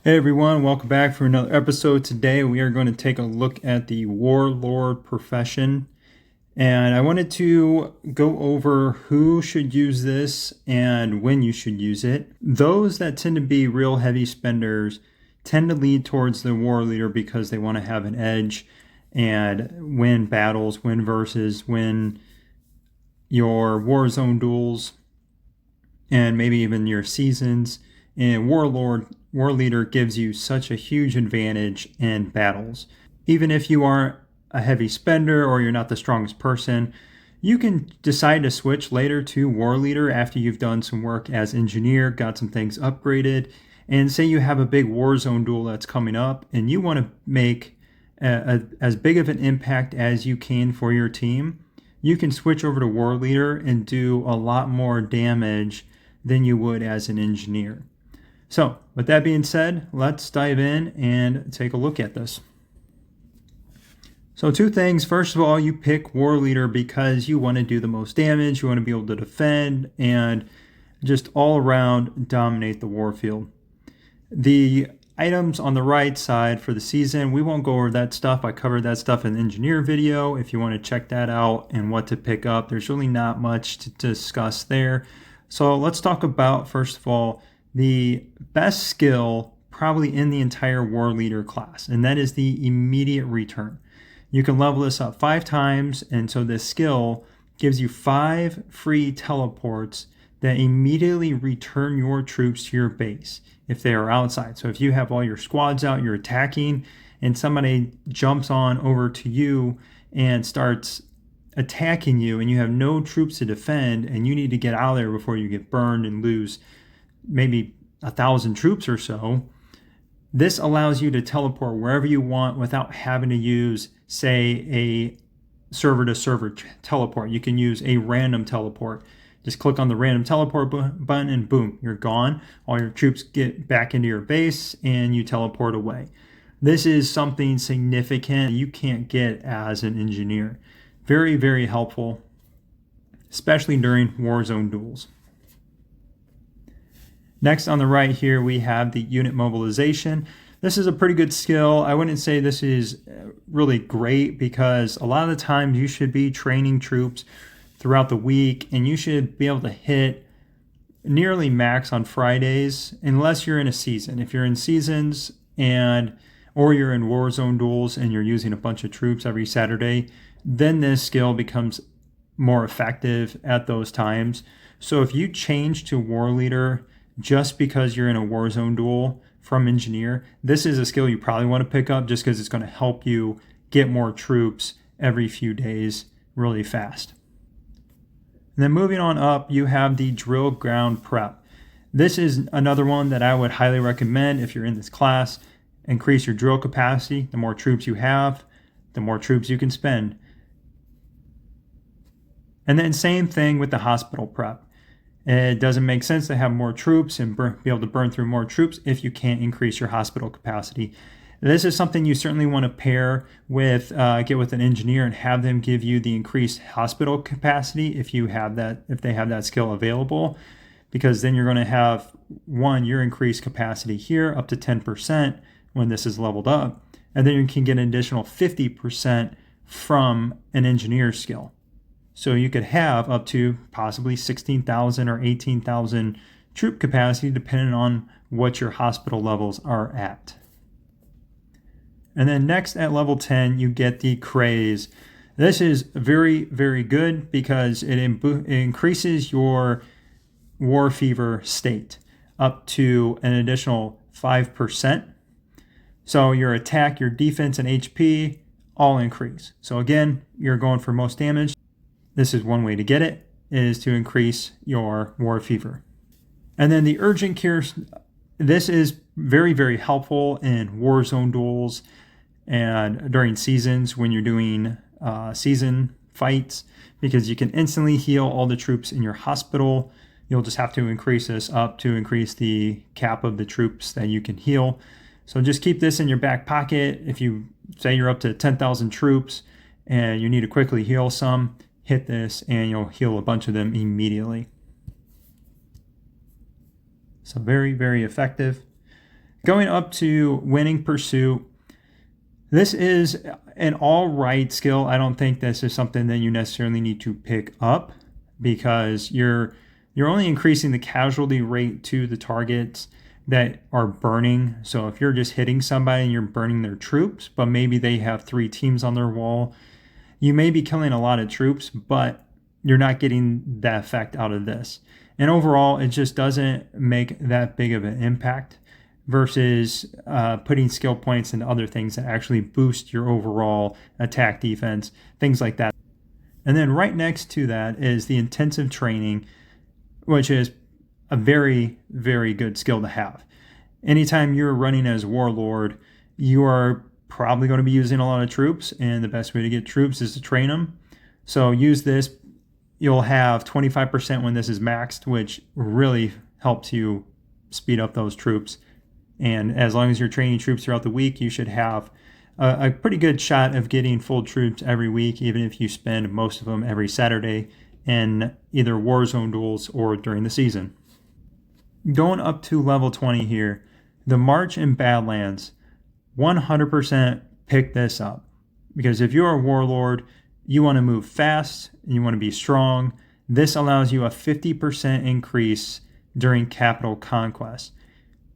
Hey everyone, welcome back for another episode. Today we are going to take a look at the warlord profession, and I wanted to go over who should use this and when you should use it. Those that tend to be real heavy spenders tend to lead towards the war leader because they want to have an edge and win battles, win verses, win your war zone duels, and maybe even your seasons. And war leader gives you such a huge advantage in battles. Even if you aren't a heavy spender or you're not the strongest person, you can decide to switch later to war leader after you've done some work as engineer, got some things upgraded, and say you have a big war zone duel that's coming up and you want to make as big of an impact as you can for your team. You can switch over to war leader and do a lot more damage than you would as an engineer. So with that being said, let's dive in and take a look at this. So two things. First of all, you pick war leader because you want to do the most damage, you want to be able to defend, and just all around dominate the war field. The items on the right side for the season, we won't go over that stuff. I covered that stuff in the engineer video. If you want to check that out and what to pick up, there's really not much to discuss there. So let's talk about, first of all, the best skill probably in the entire war leader class, and that is the immediate return. You can level this up 5 times, and so this skill gives you 5 free teleports that immediately return your troops to your base if they are outside. So if you have all your squads out, you're attacking, and somebody jumps on over to you and starts attacking you, and you have no troops to defend, and you need to get out of there before you get burned and lose maybe 1,000 troops or so, this allows you to teleport wherever you want without having to use, say, a server-to-server teleport. You can use a random teleport. Just click on the random teleport button and boom, you're gone. All your troops get back into your base and you teleport away. This is something significant you can't get as an engineer. Very, very helpful, especially during war zone duels. Next on the right here, we have the unit mobilization. This is a pretty good skill. I wouldn't say this is really great because a lot of the times you should be training troops throughout the week and you should be able to hit nearly max on Fridays unless you're in a season. If you're in seasons or you're in war zone duels and you're using a bunch of troops every Saturday, then this skill becomes more effective at those times. So if you change to war leader just because you're in a war zone duel from engineer, this is a skill you probably want to pick up just because it's going to help you get more troops every few days really fast. And then moving on up, you have the drill ground prep. This is another one that I would highly recommend if you're in this class. Increase your drill capacity. The more troops you have, the more troops you can spend. And then same thing with the hospital prep. It doesn't make sense to have more troops and be able to burn through more troops if you can't increase your hospital capacity. This is something you certainly want to pair with, get with an engineer and have them give you the increased hospital capacity if they have that skill available, because then you're going to have your increased capacity here up to 10% when this is leveled up, and then you can get an additional 50% from an engineer skill. So you could have up to possibly 16,000 or 18,000 troop capacity depending on what your hospital levels are at. And then next at level 10, you get the craze. This is very, very good because it increases your war fever state up to an additional 5%. So your attack, your defense, and HP all increase. So again, you're going for most damage. This is one way to get it, is to increase your war fever. And then the urgent cure, this is very, very helpful in war zone duels and during seasons when you're doing season fights, because you can instantly heal all the troops in your hospital. You'll just have to increase this up to increase the cap of the troops that you can heal. So just keep this in your back pocket. If you say you're up to 10,000 troops and you need to quickly heal some, hit this and you'll heal a bunch of them immediately. So very, very effective. Going up to winning pursuit. This is an all right skill. I don't think this is something that you necessarily need to pick up because you're only increasing the casualty rate to the targets that are burning. So if you're just hitting somebody and you're burning their troops, but maybe they have 3 teams on their wall, you may be killing a lot of troops, but you're not getting that effect out of this. And overall, it just doesn't make that big of an impact versus putting skill points into other things that actually boost your overall attack defense, things like that. And then right next to that is the intensive training, which is a very, very good skill to have. Anytime you're running as warlord, you are probably going to be using a lot of troops, and the best way to get troops is to train them. So use this. You'll have 25% when this is maxed, which really helps you speed up those troops. And as long as you're training troops throughout the week, you should have a pretty good shot of getting full troops every week, even if you spend most of them every Saturday in either Warzone duels or during the season. Going up to level 20 here, the March in Badlands, 100% pick this up. Because if you're a warlord, you want to move fast, and you want to be strong. This allows you a 50% increase during capital conquest.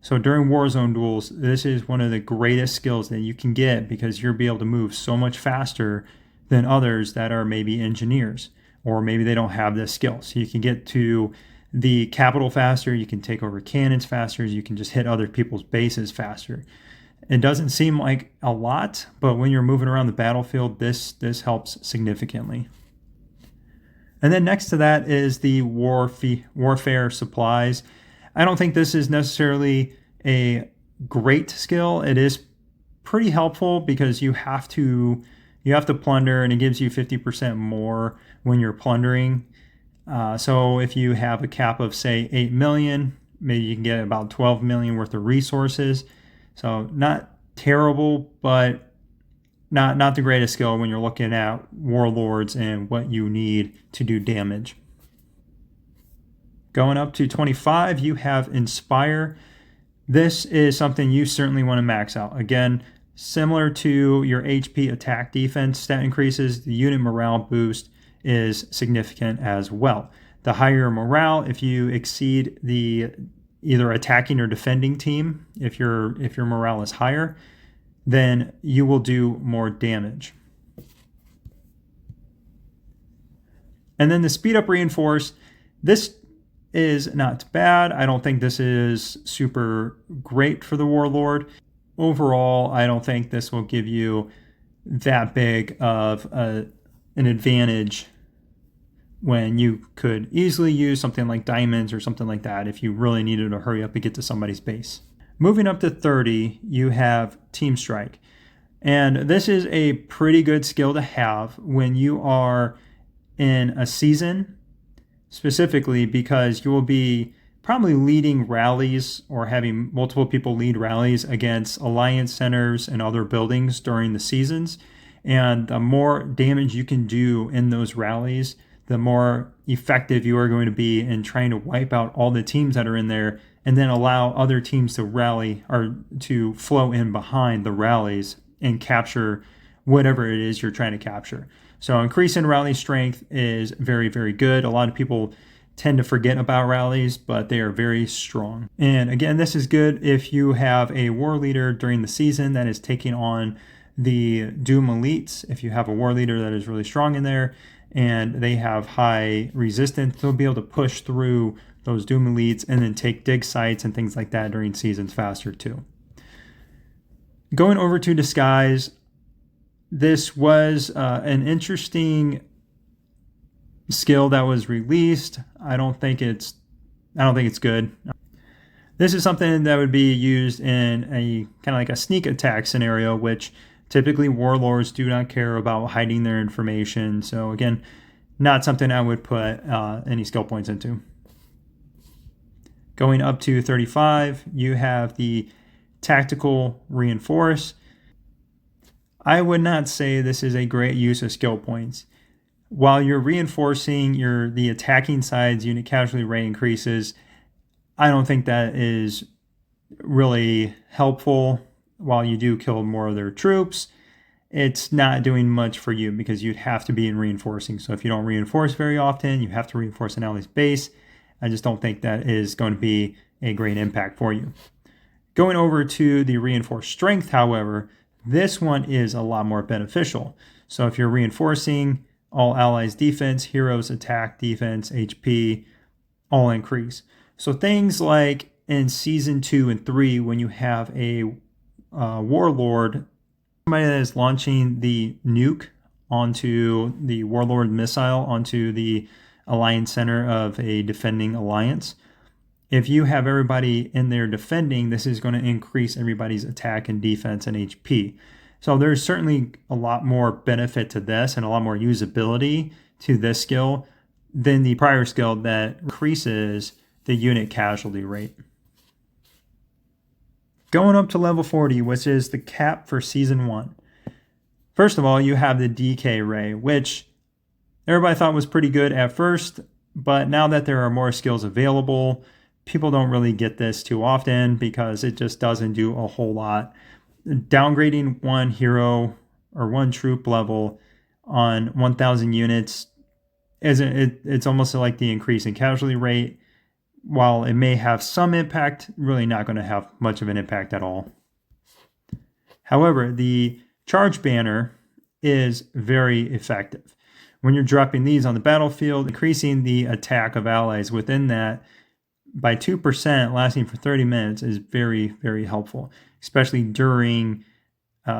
So during Warzone duels, this is one of the greatest skills that you can get because you'll be able to move so much faster than others that are maybe engineers, or maybe they don't have this skill. So you can get to the capital faster, you can take over cannons faster, you can just hit other people's bases faster. It doesn't seem like a lot, but when you're moving around the battlefield, this helps significantly. And then next to that is the warfare supplies. I don't think this is necessarily a great skill. It is pretty helpful because you have to plunder, and it gives you 50% more when you're plundering. So if you have a cap of say 8 million, maybe you can get about 12 million worth of resources. So not terrible, but not the greatest skill when you're looking at warlords and what you need to do damage. Going up to 25, you have Inspire. This is something you certainly want to max out. Again, similar to your HP attack defense stat increases, the unit morale boost is significant as well. The higher your morale, if you exceed the either attacking or defending team, if your morale is higher, then you will do more damage. And then the speed up reinforce, this is not bad. I don't think this is super great for the warlord. Overall, I don't think this will give you that big of an advantage when you could easily use something like diamonds or something like that if you really needed to hurry up and get to somebody's base. Moving up to 30, you have Team Strike. And this is a pretty good skill to have when you are in a season, specifically because you will be probably leading rallies or having multiple people lead rallies against alliance centers and other buildings during the seasons. And the more damage you can do in those rallies, the more effective you are going to be in trying to wipe out all the teams that are in there and then allow other teams to rally or to flow in behind the rallies and capture whatever it is you're trying to capture. So increasing rally strength is very, very good. A lot of people tend to forget about rallies, but they are very strong. And again, this is good if you have a war leader during the season that is taking on the Doom Elites. If you have a war leader that is really strong in there and they have high resistance, they'll be able to push through those Doom Elites and then take dig sites and things like that during seasons faster too. Going over to Disguise, this was an interesting skill that was released. I don't think it's good. This is something that would be used in a kind of like a sneak attack scenario, which typically warlords do not care about hiding their information. So again, not something I would put any skill points into. Going up to 35, you have the Tactical Reinforce. I would not say this is a great use of skill points. While you're reinforcing the attacking side's unit casualty rate increases, I don't think that is really helpful while you do kill more of their troops. It's not doing much for you because you'd have to be in reinforcing. So if you don't reinforce very often, you have to reinforce an ally's base. I just don't think that is going to be a great impact for you. Going over to the reinforced strength, however, this one is a lot more beneficial. So if you're reinforcing, all allies defense, heroes attack, defense, HP, all increase. So things like in season 2 and 3, when you have a warlord, somebody that is launching the nuke onto the warlord missile onto the alliance center of a defending alliance, if you have everybody in there defending, this is going to increase everybody's attack and defense and HP. So there's certainly a lot more benefit to this and a lot more usability to this skill than the prior skill that increases the unit casualty rate. Going up to level 40, which is the cap for season 1. First of all, you have the DK ray, which everybody thought was pretty good at first, but now that there are more skills available, people don't really get this too often because it just doesn't do a whole lot. Downgrading one hero or one troop level on 1,000 units it's almost like the increase in casualty rate. While it may have some impact, really not going to have much of an impact at all. However, the charge banner is very effective. When you're dropping these on the battlefield, increasing the attack of allies within that by 2% lasting for 30 minutes is very, very helpful, especially during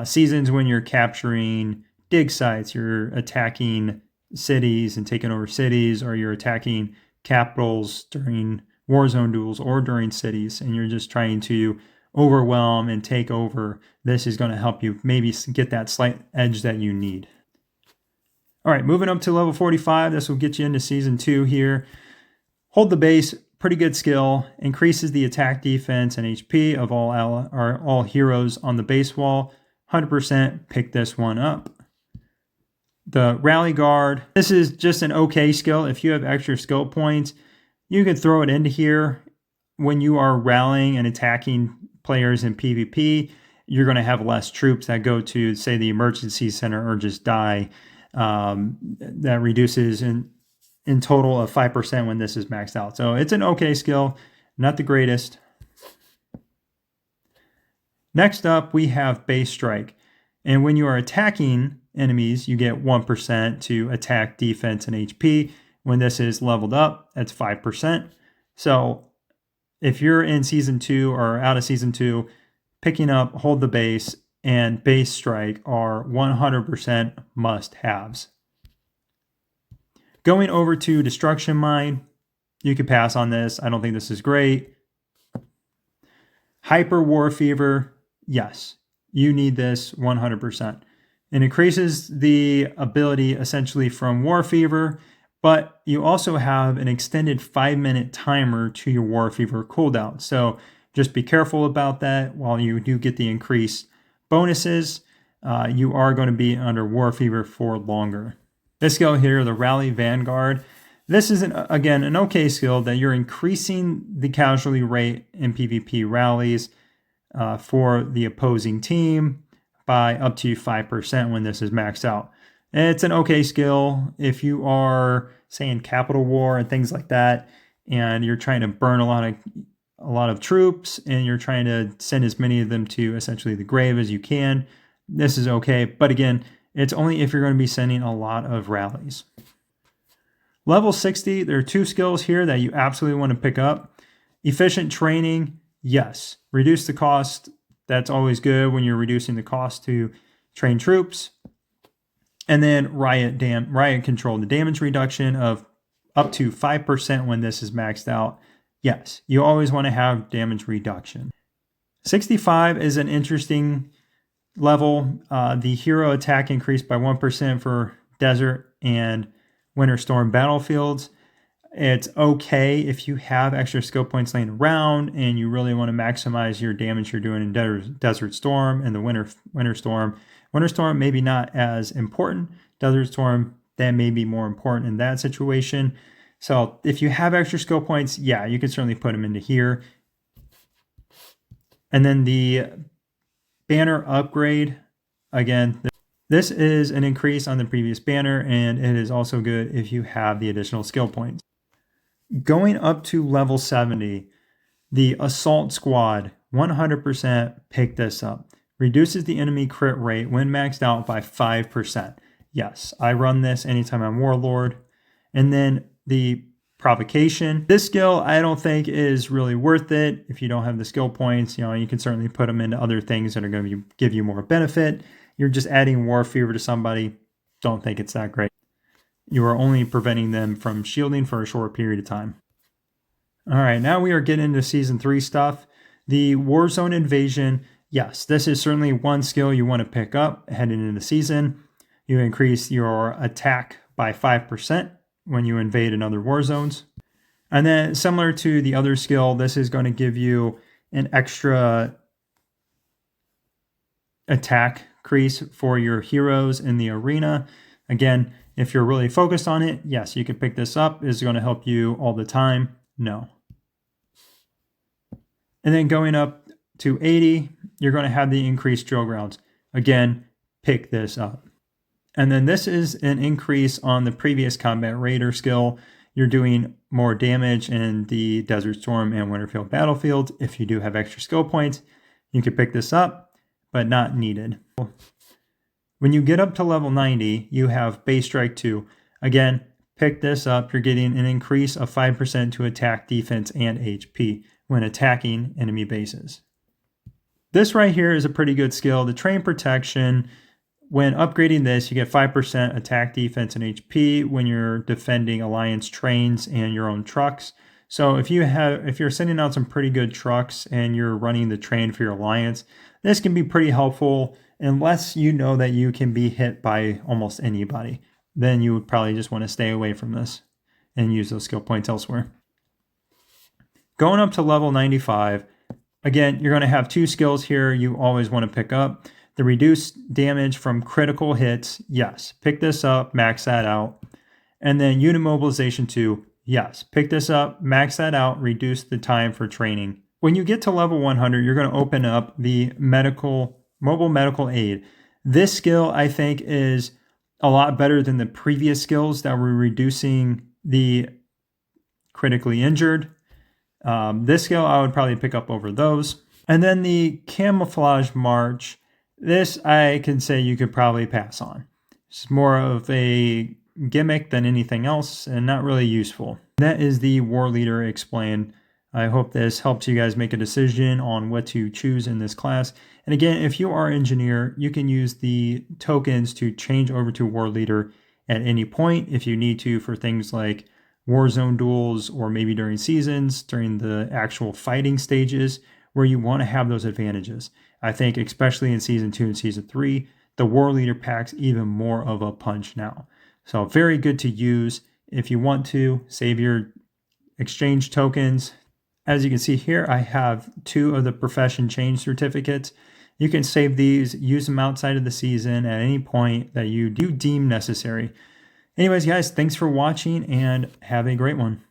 seasons when you're capturing dig sites, you're attacking cities and taking over cities, or you're attacking capitals during warzone duels or during cities, and you're just trying to overwhelm and take over. This is going to help you maybe get that slight edge that you need. All right, moving up to level 45. This will get you into season 2 here. Hold the base, pretty good skill. Increases the attack, defense, and HP of all heroes on the base wall. 100% pick this one up. The rally guard. This is just an okay skill. If you have extra skill points, you can throw it into here. When you are rallying and attacking players in PvP, you're going to have less troops that go to, say, the emergency center or just die. That reduces in total of 5% when this is maxed out. So it's an okay skill, not the greatest. Next up, we have base strike. And when you are attacking enemies, you get 1% to attack, defense, and HP. When this is leveled up, that's 5%. So if you're in season 2 or out of season 2, picking up hold the base and base strike are 100% must-haves. Going over to destruction mine, you could pass on this. I don't think this is great. Hyper war fever, yes, you need this 100%. It increases the ability essentially from war fever, but you also have an extended 5-minute timer to your war fever cooldown. So just be careful about that. While you do get the increased bonuses, you are going to be under war fever for longer. This skill here, the Rally Vanguard. This is, again, an okay skill that you're increasing the casualty rate in PvP rallies for the opposing team by up to 5% when this is maxed out. It's an okay skill if you are, say, in Capital War and things like that, and you're trying to burn a lot of troops, and you're trying to send as many of them to essentially the grave as you can. This is okay, but again, it's only if you're going to be sending a lot of rallies. Level 60, there are 2 skills here that you absolutely want to pick up. Efficient training, yes. Reduce the cost. That's always good when you're reducing the cost to train troops. And then riot control, the damage reduction of up to 5% when this is maxed out. Yes, you always want to have damage reduction. 65 is an interesting level. The hero attack increased by 1% for desert and winter storm battlefields. It's okay if you have extra skill points laying around and you really want to maximize your damage you're doing in desert storm and the winter storm. Winter storm maybe not as important. Desert storm, that may be more important in that situation. So if you have extra skill points, yeah, you can certainly put them into here. And then the banner upgrade, again, this is an increase on the previous banner, and it is also good if you have the additional skill points. Going up to level 70, the assault squad, 100% pick this up. Reduces the enemy crit rate when maxed out by 5%. Yes, I run this anytime I'm warlord. And then the provocation. This skill I don't think is really worth it. If you don't have the skill points, you can certainly put them into other things that are going to give you more benefit. You're just adding war fever to somebody. Don't think it's that great. You are only preventing them from shielding for a short period of time. All right, now we are getting into Season 3 stuff. The Warzone Invasion. Yes, this is certainly one skill you want to pick up heading into the season. You increase your attack by 5% when you invade another war zones. And then similar to the other skill, this is going to give you an extra attack increase for your heroes in the arena. Again, if you're really focused on it, yes, you can pick this up. Is it going to help you all the time? No. And then going up to 80, you're going to have the increased drill grounds. Again, pick this up. And then this is an increase on the previous combat raider skill. You're doing more damage in the Desert Storm and Winterfield battlefield. If you do have extra skill points, you can pick this up, but not needed. When you get up to level 90, you have Base Strike 2. Again, pick this up. You're getting an increase of 5% to attack, defense, and HP when attacking enemy bases. This right here is a pretty good skill. The Train Protection. When upgrading this, you get 5% attack, defense, and HP when you're defending Alliance trains and your own trucks. So if you're sending out some pretty good trucks and you're running the train for your Alliance, this can be pretty helpful unless you know that you can be hit by almost anybody. Then you would probably just want to stay away from this and use those skill points elsewhere. Going up to level 95, again, you're going to have two skills here you always want to pick up. The reduced damage from critical hits, yes, pick this up, max that out. And then unit mobilization 2, yes, pick this up, max that out, reduce the time for training. When you get to level 100, you're going to open up the mobile medical aid. This skill, I think, is a lot better than the previous skills that were reducing the critically injured. This skill I would probably pick up over those. And then the camouflage march. This, I can say you could probably pass on. It's more of a gimmick than anything else and not really useful. That is the War Leader explained. I hope this helps you guys make a decision on what to choose in this class. And again, if you are engineer, you can use the tokens to change over to War Leader at any point if you need to for things like Warzone duels or maybe during seasons, during the actual fighting stages where you want to have those advantages. I think especially in Season 2 and Season 3, the War Leader packs even more of a punch now. So very good to use if you want to save your exchange tokens. As you can see here, I have 2 of the profession change certificates. You can save these, use them outside of the season at any point that you do deem necessary. Anyways, guys, thanks for watching and have a great one.